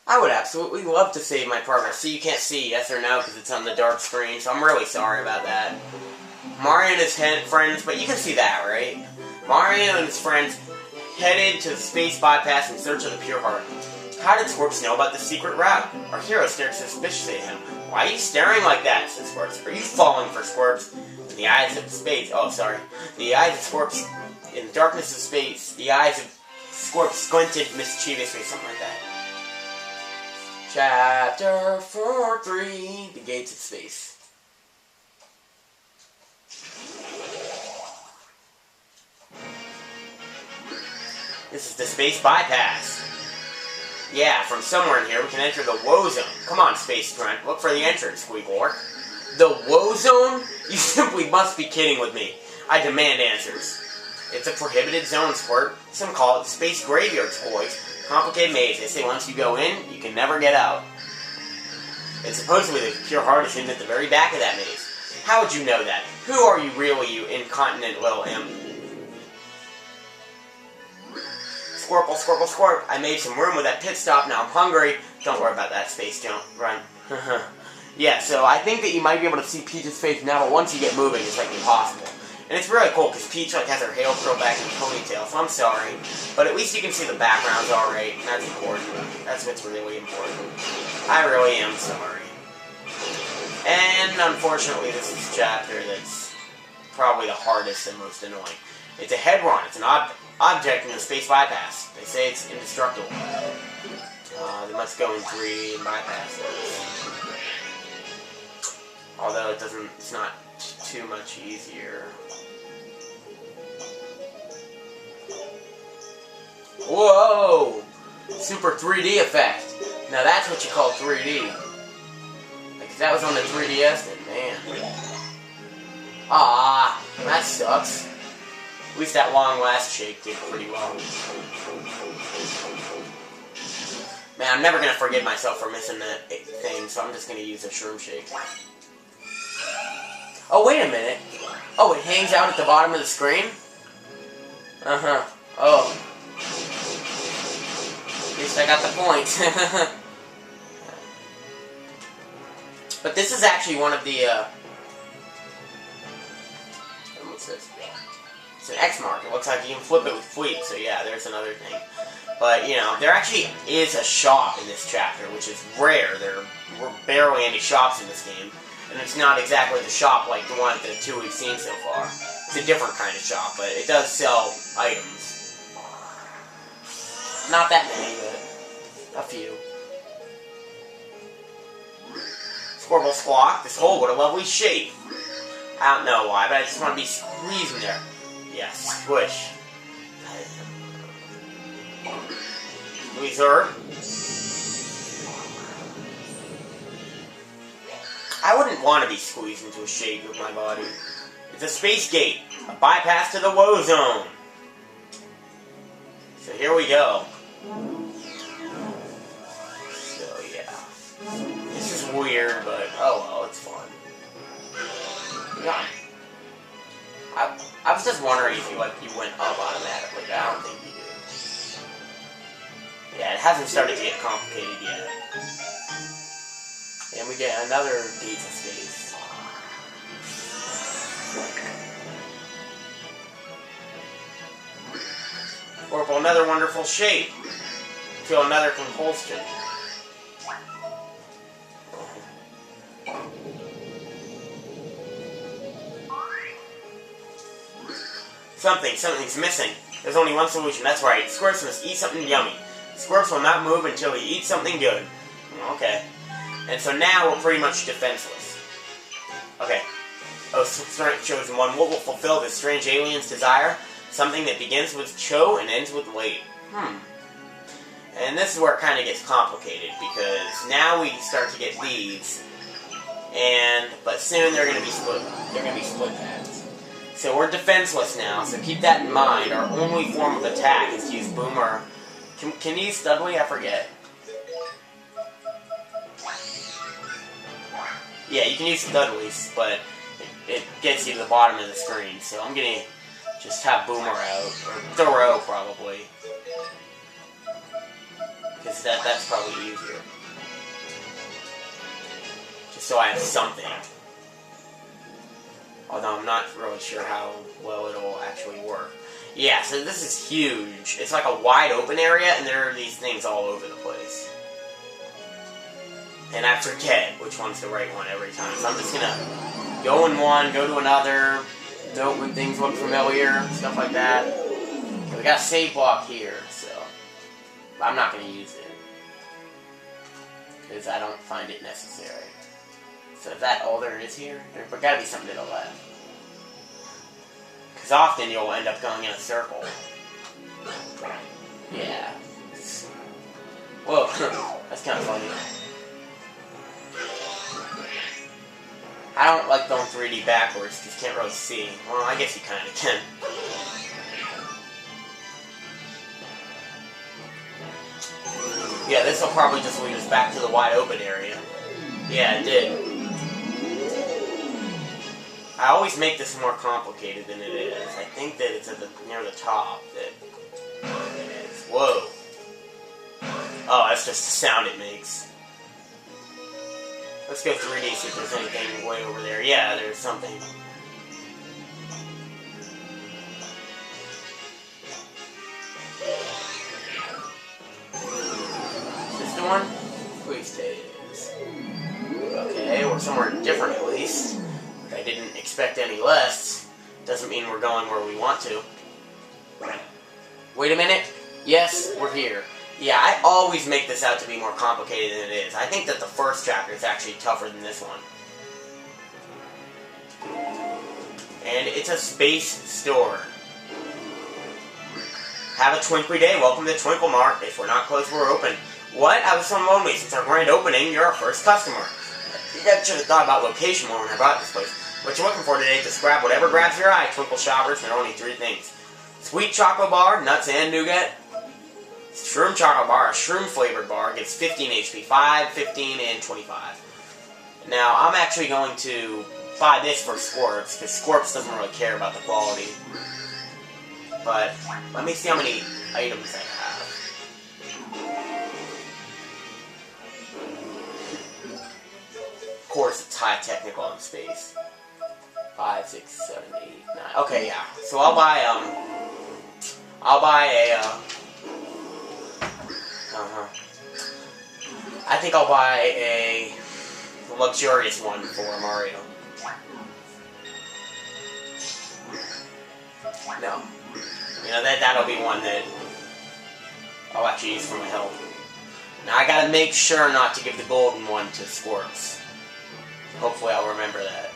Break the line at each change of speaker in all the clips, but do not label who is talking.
I would absolutely love to save my progress. So you can't see yes or no because it's on the dark screen, so I'm really sorry about that. Mario and his friends, but you can see that, right? Mario and his friends headed to the space bypass in search of the Pure Heart. How did Scorps know about the secret route? Our hero stared suspiciously at him. Why are you staring like that? Said Scorps. Are you falling for Scorps? In the eyes of space. Oh, sorry. The eyes of Scorps. In the darkness of space, the eyes of Scorps squinted mischievously, something like that. Chapter 4-3, The Gates of Space. This is the space bypass. Yeah, from somewhere in here we can enter the Woe Zone. Come on, Space Grunt, look for the entrance, Squeaklork. The Woe Zone? You simply must be kidding with me. I demand answers. It's a prohibited zone, Squirt. Some call it the Space Graveyard, boys. Complicated maze. They say once you go in, you can never get out. And supposedly the Pure Heart is hidden at the very back of that maze. How would you know that? Who are you really, you incontinent little imp? Squirple, Squirple, Squirp. I made some room with that pit stop, now I'm hungry. Don't worry about that, Space Jump. Run. Yeah, so I think that you might be able to see Peach's face now, but once you get moving, it's like impossible. And it's really cool, because Peach like has her hair curled back in a ponytail, so I'm sorry. But at least you can see the backgrounds alright, and that's important. That's what's really important. I really am sorry. And unfortunately, this is a chapter that's probably the hardest and most annoying. It's a Hedron. It's an object in the space bypass. They say it's indestructible. They must go in 3 and bypass those. Although it's not too much easier. Whoa! Super 3D effect. Now that's what you call 3D. Like, that was on the 3DS, then man. Ah, that sucks. At least that long last shake did pretty well. Man, I'm never gonna forgive myself for missing that thing, so I'm just gonna use a shroom shake. Oh, wait a minute. Oh, it hangs out at the bottom of the screen? Uh-huh. Oh. At least I got the point. But this is actually one of the, what's this? It's an X mark. It looks like you can flip it with Fleet, so yeah, there's another thing. But, you know, there actually is a shop in this chapter, which is rare. There are barely any shops in this game. And it's not exactly the shop like the one, the 2 we've seen so far. It's a different kind of shop, but it does sell items. Not that many, but a few. Squirble Squawk, this hole, what a lovely shape. I don't know why, but I just want to be squeezing there. Yeah, squish. Squeezer. I wouldn't want to be squeezed into a shape with my body. It's a space gate. A bypass to the Woe Zone. So here we go. So yeah. This is weird, but oh well, it's fun. Yeah. I was just wondering if you went up automatically, but I don't think you did. Yeah, it hasn't started to get complicated yet. And we get another Gates of Space. Or another wonderful shape. Feel another compulsion. Something's missing. There's only one solution, that's right. Squirps must eat something yummy. Squirps will not move until he eats something good. Okay. And so now we're pretty much defenseless. Okay. Oh, strength chosen one. What will fulfill this strange alien's desire? Something that begins with Cho and ends with Wait. And this is where it kind of gets complicated, because now we start to get these, but soon they're going to be split. They're going to be split paths. So we're defenseless now, so keep that in mind. Our only form of attack is to use Boomer. Can you use Studley? I forget. Yeah, you can use Studley's, but it gets you to the bottom of the screen. So I'm going to just have Boomer out, or Thoreau probably. Because Because that's probably easier. Just so I have something. Although I'm not really sure how well it'll actually work. Yeah, so this is huge. It's like a wide open area, and there are these things all over the place. And I forget which one's the right one every time. So I'm just gonna go in one, go to another, note when things look familiar, stuff like that. And we got a save block here, so I'm not gonna use it. Because I don't find it necessary. So is that all there is here? There's gotta be something to the left. Because often you'll end up going in a circle. Yeah. Whoa, that's kind of funny. I don't like going 3D backwards because you can't really see. Well, I guess you kind of can. Yeah, this will probably just lead us back to the wide open area. Yeah, it did. I always make this more complicated than it is. I think that it's at near the top that it is. Whoa. Oh, that's just the sound it makes. Let's go 3D, see if there's anything way over there. Yeah, there's something. Is this the one? Please take it. Okay, we're somewhere different at least. I didn't expect any less. Doesn't mean we're going where we want to. Wait a minute. Yes, we're here. Yeah, I always make this out to be more complicated than it is. I think that the first chapter is actually tougher than this one. And it's a space store. Have a twinkly day. Welcome to Twinkle Mart. If we're not closed, we're open. What? I was so lonely. Since our grand opening, you're our first customer. You guys should have thought about location more when I brought this place. What you're looking for today, just grab whatever grabs your eye. Twinkle shoppers, there are only 3 things. Sweet chocolate bar, nuts and nougat. Shroom chocolate bar, a shroom flavored bar, gives 15 HP, 5, 15, and 25. Now, I'm actually going to buy this for Scorps, because Scorps doesn't really care about the quality. But, let me see how many items I have. Of course, it's high technical in space. 5, 6, 7, 8, 9. Okay, yeah. So I'll buy a, I think I'll buy a luxurious one for Mario. No. You know, that'll be one that I'll actually use for my health. Now, I gotta make sure not to give the golden one to Scorps. Hopefully I'll remember that.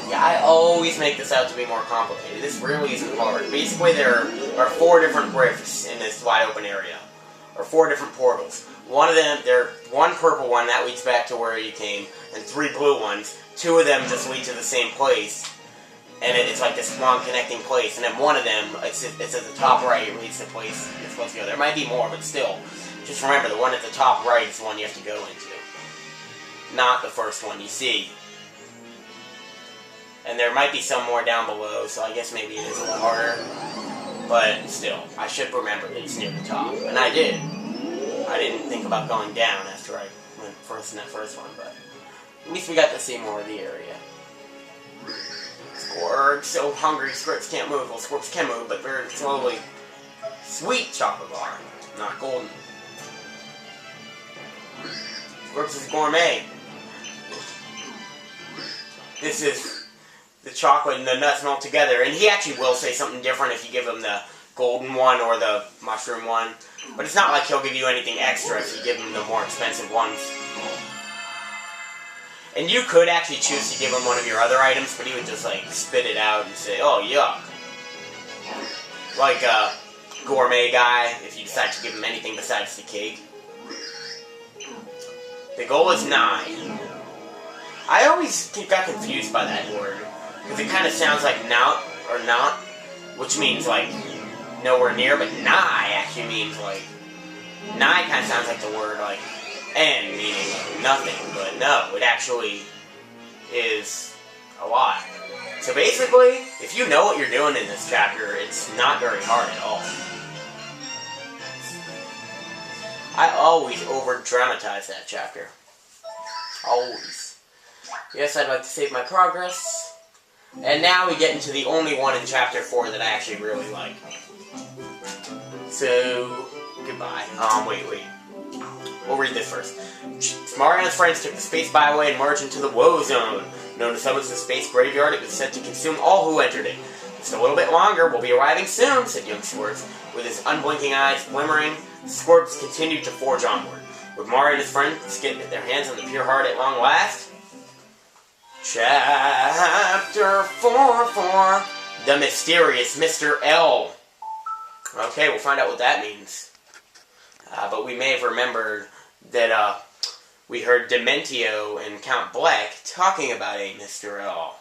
Yeah, I always make this out to be more complicated. This really isn't hard. Basically, there are 4 different rifts in this wide open area. Or 4 different portals. One of them, one purple one, that leads back to where you came, and 3 blue ones. 2 of them just lead to the same place. And it's like this long connecting place. And then one of them, it's at the top right, it leads to the place you're supposed to go. There might be more, but still. Just remember, the one at the top right is the one you have to go into. Not the first one you see. And there might be some more down below, so I guess maybe it is a little harder. But still, I should remember that it's near the top. And I did. I didn't think about going down after I went first in that first one, but at least we got to see more of the area. Scorps, so hungry, Scorps can't move. Well, Scorps can move, but very slowly. Sweet chocolate bar, not golden. Scorps is gourmet. This is the chocolate and the nuts melt together, and he actually will say something different if you give him the golden one or the mushroom one, but it's not like he'll give you anything extra if you give him the more expensive ones. And you could actually choose to give him one of your other items, but he would just like spit it out and say, oh yuck. Like a gourmet guy, if you decide to give him anything besides the cake. The goal is 9. I always got confused by that word, because it kind of sounds like not, or not, which means like nowhere near, but nigh actually means like, nigh kind of sounds like the word like N, meaning nothing, but no, it actually is a lot. So basically, if you know what you're doing in this chapter, it's not very hard at all. I always over-dramatize that chapter. Always. Yes, I'd like to save my progress. And now we get into the only one in Chapter 4 that I actually really like. So, goodbye. Wait. We'll read this first. Mario and his friends took the Space Byway and marched into the Woe Zone. Known to some as the Space Graveyard, it was said to consume all who entered it. Just a little bit longer, we'll be arriving soon, said young Squirts. With his unblinking eyes glimmering, Squirts continued to forge onward. Would Mario and his friends get their hands on the pure heart at long last? Chapter 4, The Mysterious Mr. L. Okay, we'll find out what that means. But we may have remembered that we heard Dementio and Count Black talking about a Mr. L.